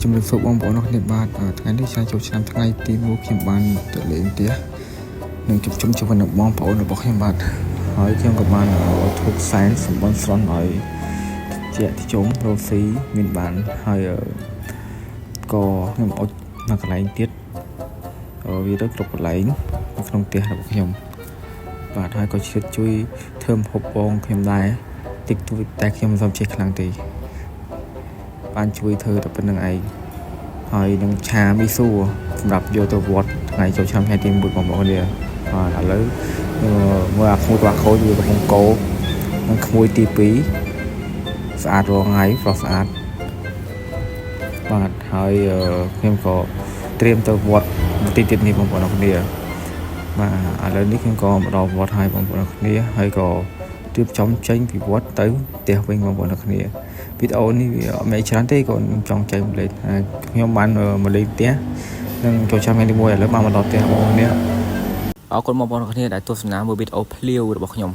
ជំរាបសួរបងប្អូនអរគុណបាទថ្ងៃនេះsayaចូលឆ្នាំថ្ងៃទី1ខ្ញុំបានទៅលេងផ្ទះនឹងជួបជុំជាមួយនឹងបងប្អូនរបស់ខ្ញុំបាទហើយខ្ញុំក៏បានធ្វើសែនសម្បត្តិស្រន់ឲ្យជាទីជុំរស់ស៊ីមានបានហើយក៏ខ្ញុំអុជនៅកន្លែងទៀតវាទៅគ្រប់កន្លែងនៅក្នុងផ្ទះរបស់ខ្ញុំបាទហើយក៏ជួយធ្វើម្ហូបបងខ្ញុំដែរតិចតួចតែខ្ញុំមិនសូវចេះខ្លាំងទេបានជួយធ្វើតែប៉ុណ្្នឹងឯងហើយនឹងឆាមីស៊ូសម្រាប់យកទៅវត្តថ្ងៃចូលឆ្នាំថ្ងៃទី1បងប្អូននេះបាទឥឡូវមើលអាក្មួយក្បាក់ខូចវាកំពុងកោនិងក្មួយទី2ស្អាតរងហើយប្រុសស្អាតបាទហើយខ្ញុំក៏ត្រៀមទៅវត្តបន្តិចទៀតនេះបងប្អូនអរគុណបាទឥឡូវនេះខ្ញុំក៏មកដល់វត្តហើយបងប្អូនអរគុណហើយក៏រៀបចំចេញពីវត្តទៅផ្ទះវិញបងប្អូនអរគុណវីដេអូនេះវាអត់មានច្រើនទេក៏ចង់ចែកម្លែកខ្ញុំបានមកលេងផ្ទះនឹងចូលឆ្នាំថ្ងៃទី1ឥឡូវបានមកដល់ផ្ទះបងប្អូននេះអរគុណបងប្អូនអរគុណដែលទស្សនាមើលវីដេអូភ្លាវរបស់ខ្ញុំ